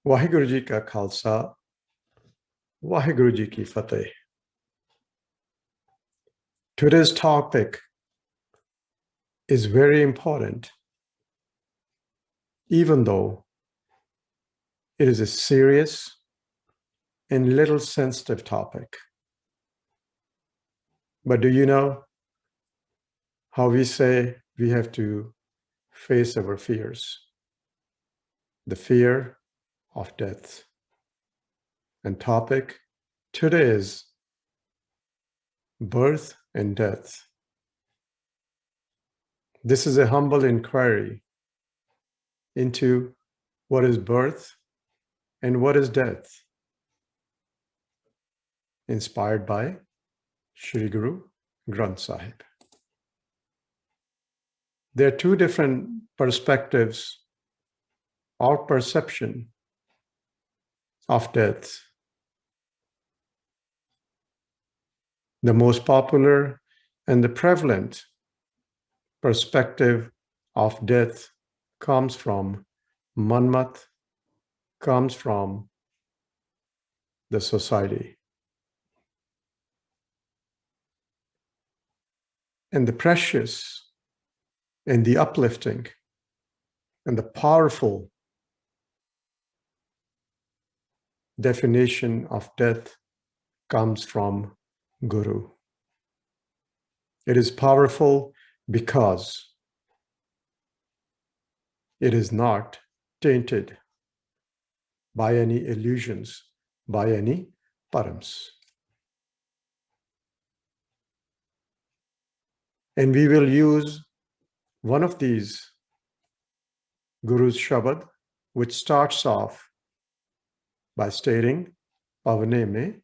वाहिगुरु जी का खालसा वाहिगुरु जी की फतेह. Today's topic is very important, even though it is a serious and little sensitive topic. But do you know how we say we have to face our fears? The fear of death. And topic today is birth and death. This is a humble inquiry into what is birth and what is death, inspired by Shri Guru Granth Sahib. There are two different perspectives or perception of death. The most popular and the prevalent perspective of death comes from Manmat, comes from the society. And the precious and the uplifting and the powerful definition of death comes from Guru. It is powerful because it is not tainted by any illusions, by any params. And we will use one of these Guru's Shabad, which starts off by stating, Pavane mein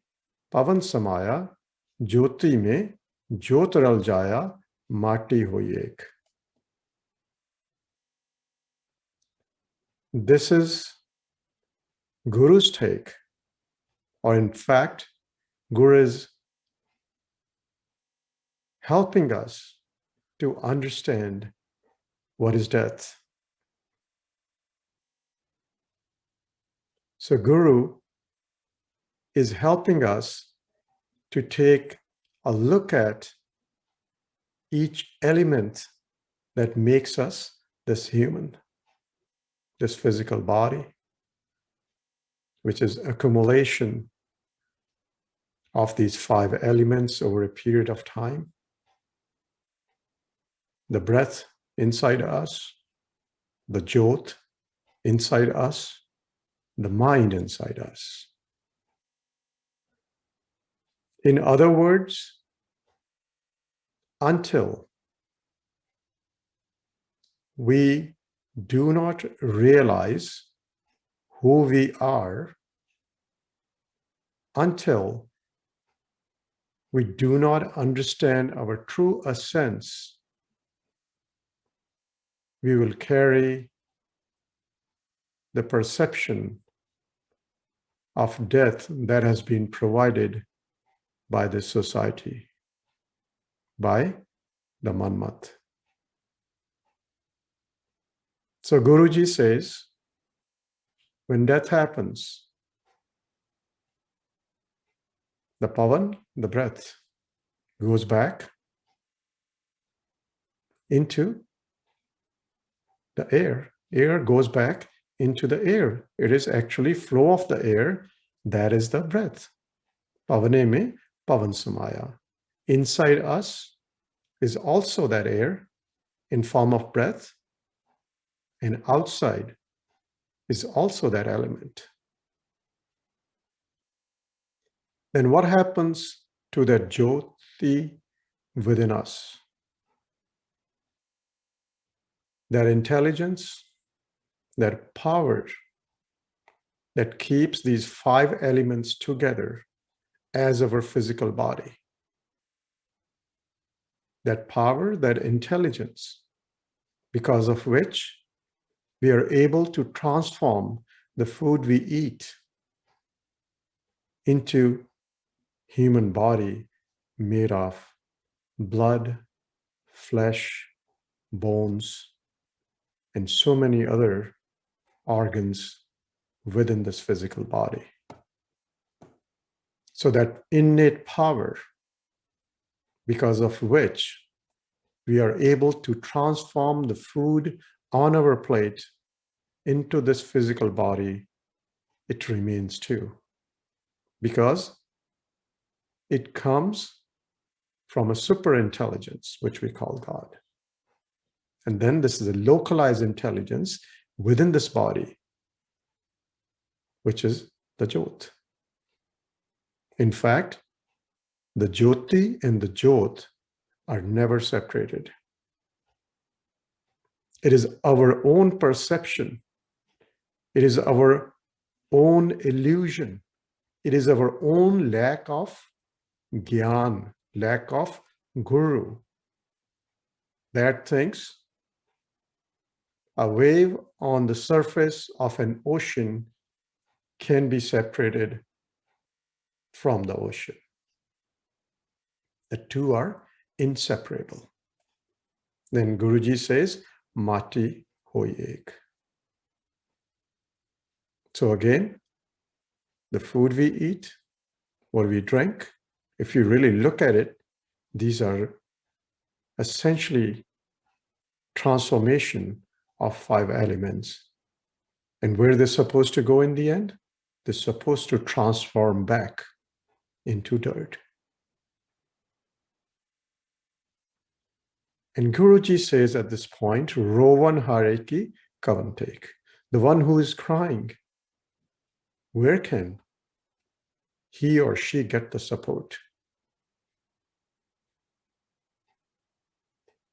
pavan samaya, jyoti mein jyot ral jaya, mati hoyi ek. This is Guru's take, or in fact, Guru is helping us to understand what is death. So Guru is helping us to take a look at each element that makes us this human, this physical body, which is accumulation of these five elements over a period of time. The breath inside us, the jyot inside us, the mind inside us. In other words, until we do not realize who we are, until we do not understand our true essence, we will carry the perception of death that has been provided by the society, by the Manmat. So Guruji says, when death happens, the pavan, the breath, goes back into the air. Air goes back into the air. It is actually flow of the air. That is the breath. Pavane mein pavan samaya. Inside us is also that air in form of breath, and outside is also that element. Then what happens to that jyoti within us? That intelligence, that power that keeps these five elements together as our physical body. That power, that intelligence, because of which we are able to transform the food we eat into human body made of blood, flesh, bones, and so many other organs within this physical body. So that innate power, because of which we are able to transform the food on our plate into this physical body, it remains too. Because it comes from a super intelligence, which we call God. And then this is a localized intelligence within this body, which is the Jyot. In fact, the Jyoti and the Jyot are never separated. It is our own perception. It is our own illusion. It is our own lack of Gyan, lack of Guru, that thinks a wave on the surface of an ocean can be separated from the ocean. The two are inseparable. Then Guruji says, Mati hoy ek. So again, the food we eat, what we drink, if you really look at it, these are essentially transformation of 5 elements. And where they're supposed to go in the end? They're supposed to transform back into dirt. And Guruji says at this point, Rovan Hare ki Kavantek, the one who is crying, where can he or she get the support?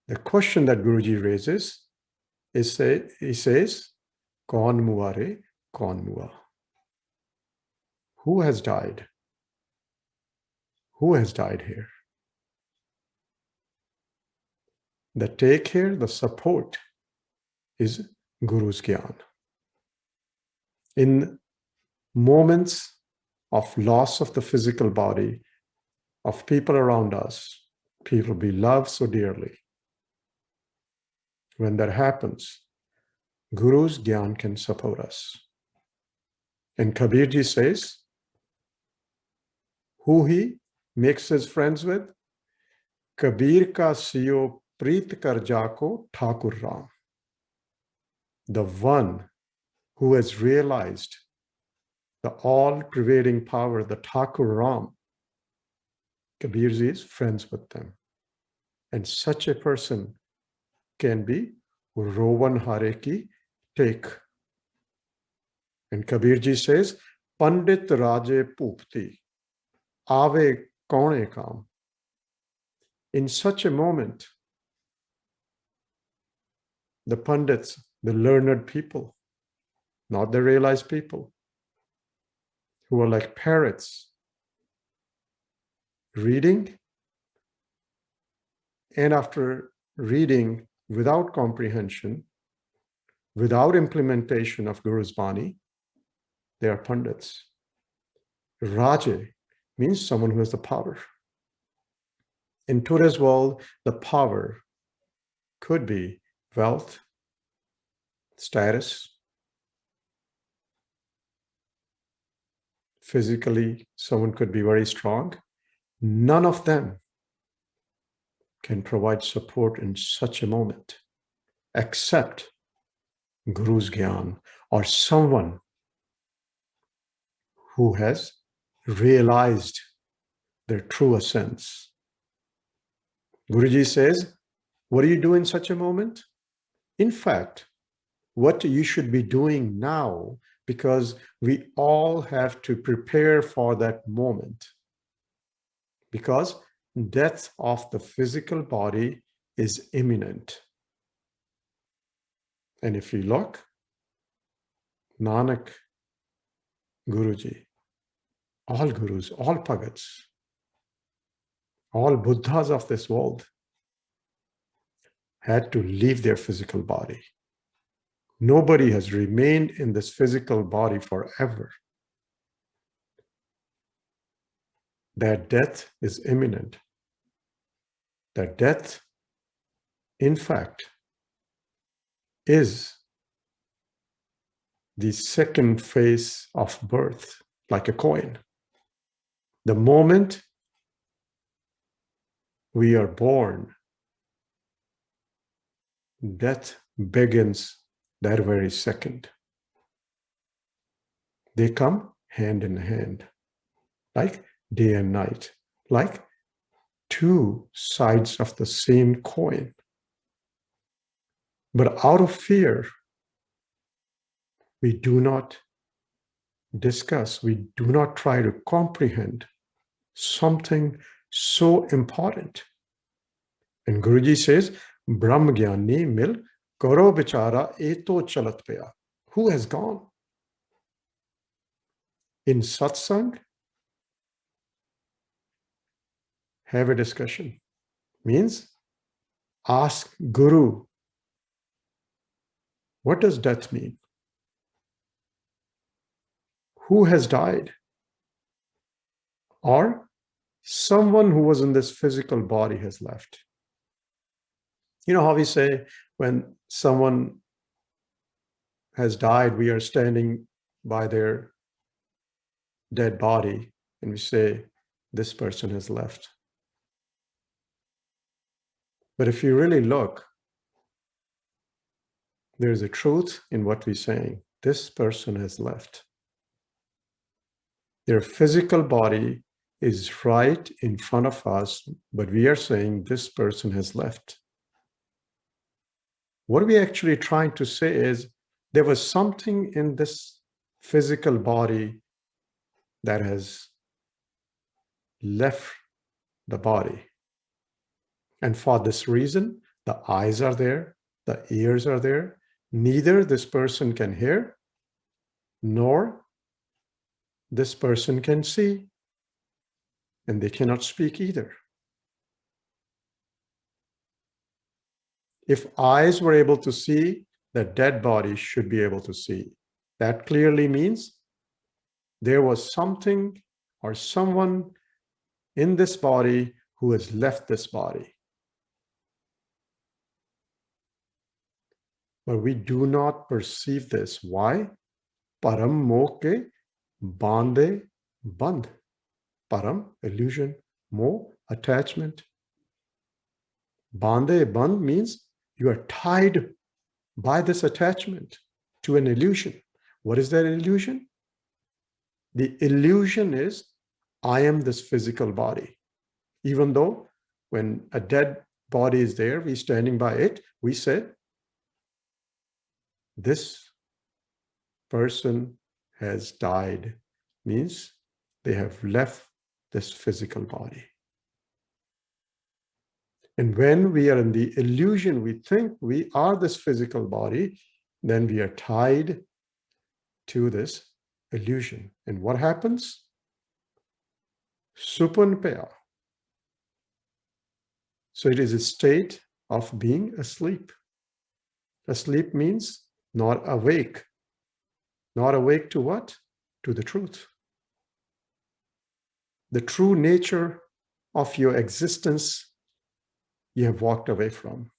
The question that Guruji raises is, he says, Kaun muare, kaun mua? Who has died? Who has died here? The take here, the support, is Guru's Gyan. In moments of loss of the physical body, of people around us, people we love so dearly, when that happens, Guru's Gyan can support us. And Kabirji says, who he makes his friends with? Kabir ka siyo preet kar jako Thakur Ram. The one who has realized the all-pervading power, the Thakur Ram, Kabirji is friends with them. And such a person can be Rovan Hare ki take. And Kabirji says, Pandit Raje Pupti, Ave Kaune Kam. In such a moment, the Pandits, the learned people, not the realized people, who are like parrots, reading, and after reading without comprehension, without implementation of Guru's Bani, they are Pandits. Raje means someone who has the power. In today's world, the power could be wealth, status, physically, someone could be very strong. None of them can provide support in such a moment, except Guru's Gyan, or someone who has realized their true essence. Guruji says, what do you do in such a moment? In fact, what you should be doing now, because we all have to prepare for that moment. Because death of the physical body is imminent. And if you look, Nanak, Guruji, all Gurus, all Bhagats, all Buddhas of this world had to leave their physical body. Nobody has remained in this physical body forever. That death is imminent. That death, in fact, is the second phase of birth, like a coin. The moment we are born, death begins that very second. They come hand in hand, like day and night, like two sides of the same coin. But out of fear, we do not discuss, we do not try to comprehend something so important. And Guruji says, Brahm Gyani mil karo bichara eto chalat paya. Who has gone? In satsang, have a discussion. Means ask Guru, what does death mean? Who has died? Or someone who was in this physical body has left. You know how we say when someone has died, we are standing by their dead body and we say, this person has left. But if you really look, there's a truth in what we're saying. This person has left. Their physical body is right in front of us, but we are saying this person has left. What we're actually trying to say is there was something in this physical body that has left the body. And for this reason, the eyes are there, the ears are there. Neither this person can hear, nor this person can see, and they cannot speak either. If eyes were able to see, the dead body should be able to see. That clearly means there was something or someone in this body who has left this body. But we do not perceive this. Why? Param moh ke bande band. Param, illusion. Moh, attachment. Bande band means you are tied by this attachment to an illusion. What is that illusion? The illusion is, I am this physical body. Even though when a dead body is there, we're standing by it, we said, this person has died, means they have left this physical body. And when we are in the illusion, we think we are this physical body, then we are tied to this illusion. And what happens? Supanpaya. So it is a state of being asleep. Asleep means not awake. Not awake to what? To the truth. The true nature of your existence you have walked away from.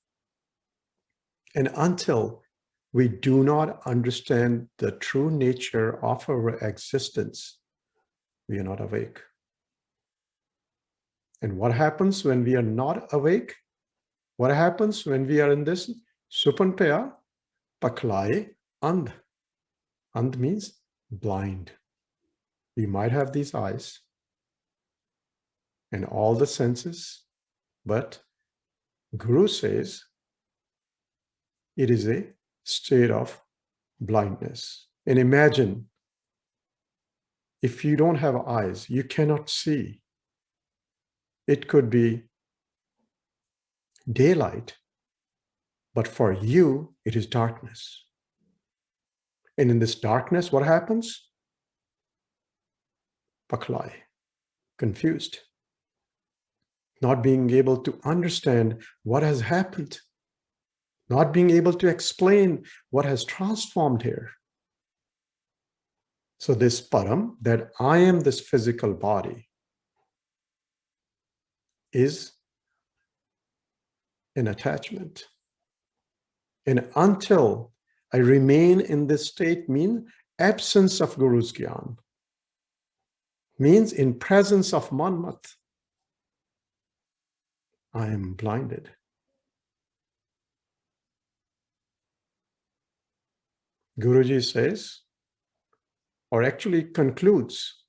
And until we do not understand the true nature of our existence, we are not awake. And what happens when we are not awake? What happens when we are in this supanpaya? Paklai and. And means blind. We might have these eyes and all the senses, but Guru says it is a state of blindness. And imagine if you don't have eyes, you cannot see. It could be daylight, but for you, it is darkness. And in this darkness, what happens? Paklai, confused, not being able to understand what has happened, not being able to explain what has transformed here. So this param, that I am this physical body, is an attachment. And until I remain in this state means absence of Guru's Gyan. Means in presence of Manmat, I am blinded. Guruji says, or actually concludes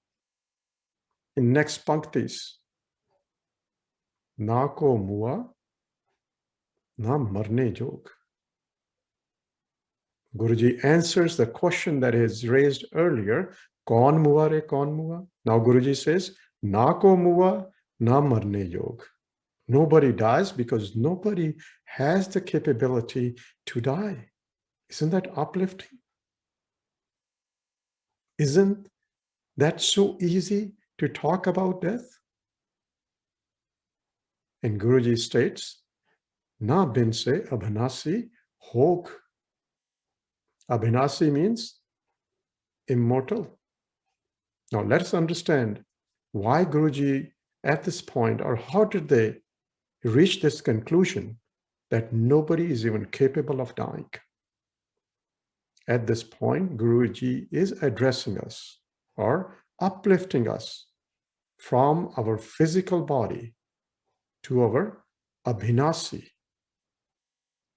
in next panktis, na ko mua, na marne jog. Guruji answers the question that is raised earlier, kaun mua re kaun mua? Now Guruji says, na ko mua, na marne jog. Nobody dies because nobody has the capability to die. Isn't that uplifting? Isn't that so easy to talk about death? And Guruji states, na bin se abhinasi hog. Abhinasi means immortal. Now let's understand why Guruji at this point, or how did they reach this conclusion that nobody is even capable of dying. At this point, Guruji is addressing us or uplifting us from our physical body to our abhinasi,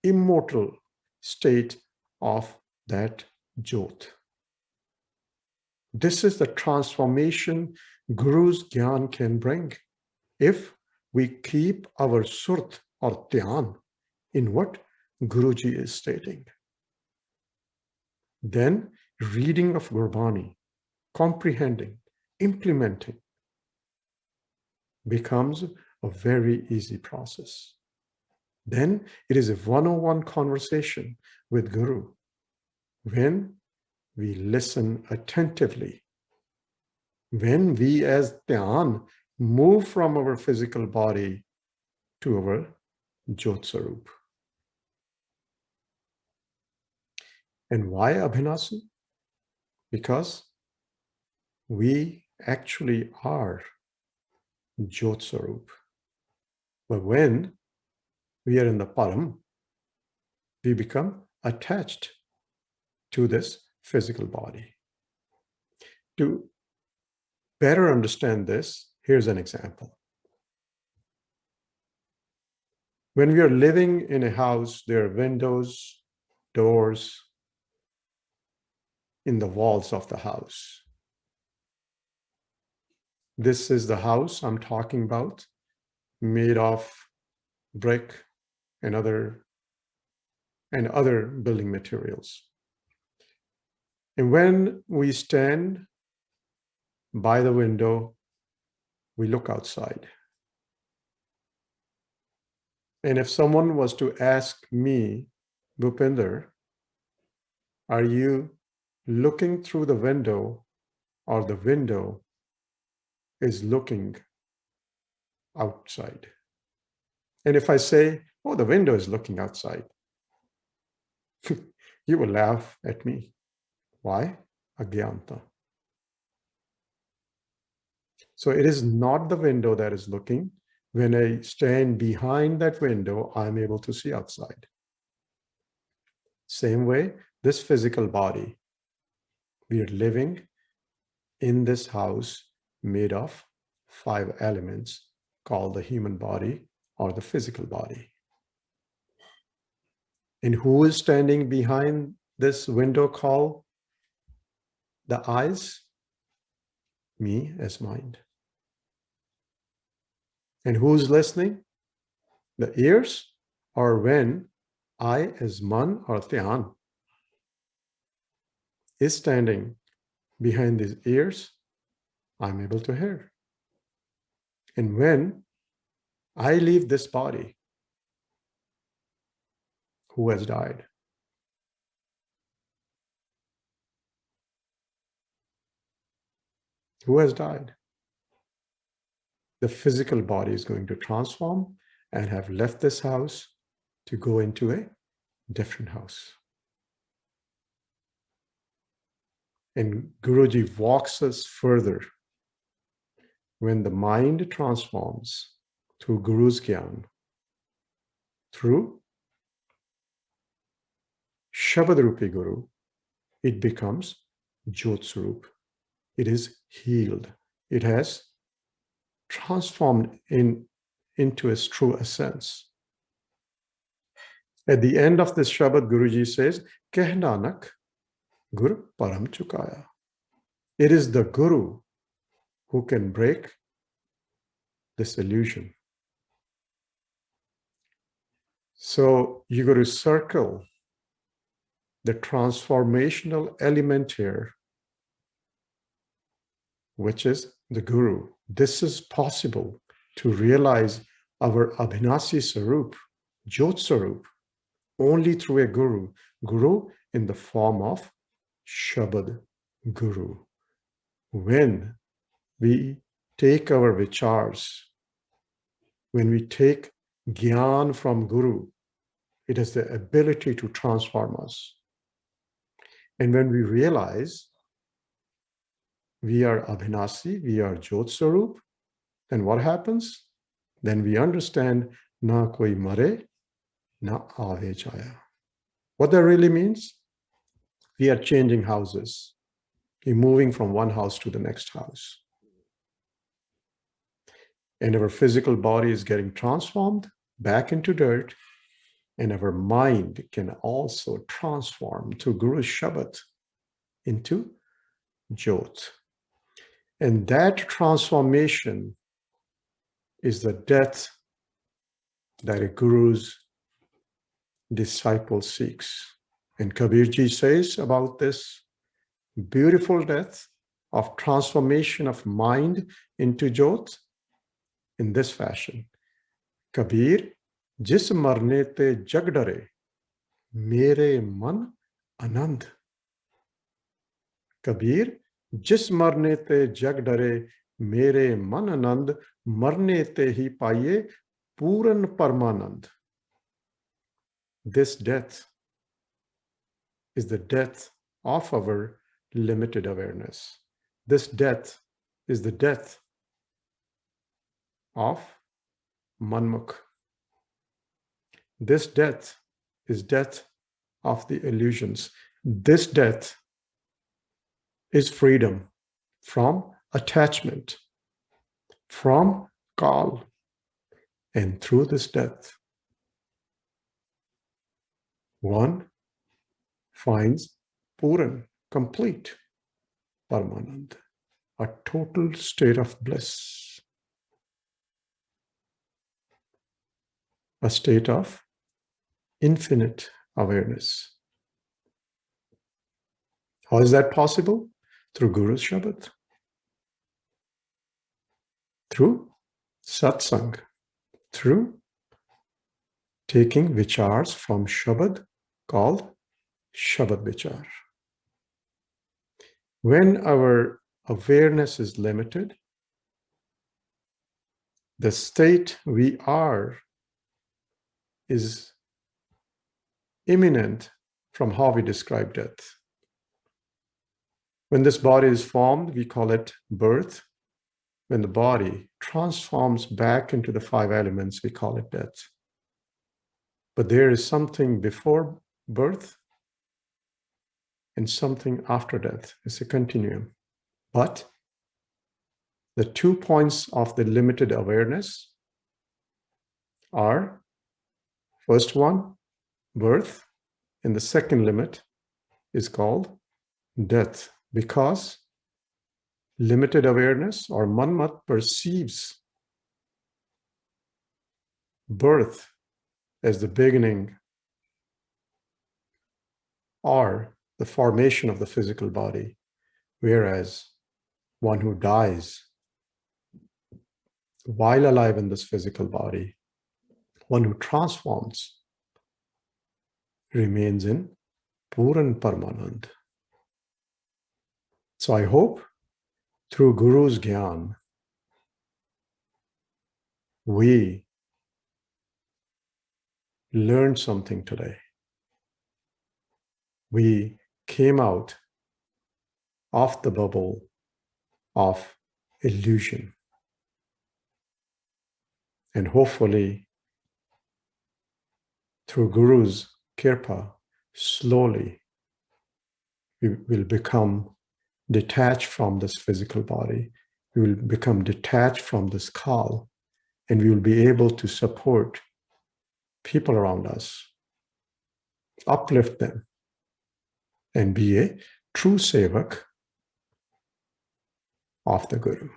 immortal state of that Jyot. This is the transformation Guru's Gyan can bring if we keep our surt or dhyan in what Guruji is stating. Then reading of Gurbani, comprehending, implementing becomes a very easy process. Then it is a one-on-one conversation with Guru when we listen attentively, when we as dhyan move from our physical body to our Jyot Sarup. And why Abhinasi? Because we actually are Jyot Sarup. But when we are in the Param, we become attached to this physical body. To better understand this, here's an example. When we are living in a house, there are windows, doors in the walls of the house. This is the house I'm talking about, made of brick and other building materials. And when we stand by the window, we look outside. And if someone was to ask me, Bhupinder, are you looking through the window or the window is looking outside? And if I say, oh, the window is looking outside, you will laugh at me. Why? Agyanta. So it is not the window that is looking. When I stand behind that window, I'm able to see outside. Same way, this physical body, we are living in this house made of 5 elements called the human body or the physical body. And who is standing behind this window called the eyes? Me as mind. And who's listening? The ears, or when I as man or dhyan is standing behind these ears, I'm able to hear. And when I leave this body, who has died? Who has died? The physical body is going to transform and have left this house to go into a different house. And Guruji walks us further. When the mind transforms through Guru's Gyan, through Shabad Rupi Guru, it becomes Jyot Swarup. It is healed. It has transformed into its true essence. At the end of this Shabad, Guruji says, Keh Nanak, Gur Param Chukaya. It is the Guru who can break this illusion. So you got to circle the transformational element here, which is the Guru. This is possible to realize our Abhinasi Swarup, Jyot Swarup, only through a Guru. Guru in the form of Shabad Guru. When we take our vichars, when we take Gyan from Guru, it has the ability to transform us. And when we realize we are Abhinasi, we are Jyot Swarup, then what happens? Then we understand na koi mare, na aave jaya. What that really means? We are changing houses. We're moving from one house to the next house. And our physical body is getting transformed back into dirt, and our mind can also transform through Guru's Shabad into Jyot. And that transformation is the death that a Guru's disciple seeks. And Kabirji says about this beautiful death of transformation of mind into Jyot in this fashion. Kabir, jis marne te jag dare, mere man anand. Kabir, jis marne te jag dare, mere man anand, marne te hi paye puran parmanand. This death is the death of our limited awareness. This death is the death of Manmukh. This death is death of the illusions. This death is freedom from attachment, from Kal. And through this death, one finds Puran, complete Paramanand, a total state of bliss, a state of infinite awareness. How is that possible? Through Guru's Shabad, through satsang, through taking vichars from Shabad called Shabad Vichar. When our awareness is limited, the state we are is imminent from how we describe death. When this body is formed, we call it birth. When the body transforms back into the five elements, we call it death. But there is something before birth and something after death. It's a continuum. But the 2 points of the limited awareness are, first one, birth, and the second limit is called death, because limited awareness or Manmat perceives birth as the beginning or the formation of the physical body, whereas one who dies while alive in this physical body, one who transforms, remains in Puran Paramanand. So I hope through Guru's Gyan, we learned something today. We came out of the bubble of illusion. And hopefully, through Guru's Kirpa, slowly we will become detached from this physical body. We will become detached from this call, and we will be able to support people around us, uplift them, and be a true sevak of the Guru.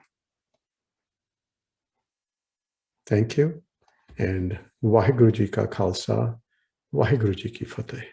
Thank you, and Vaheguru Ji Ka Khalsa, Vaheguru Ji Ki Fateh.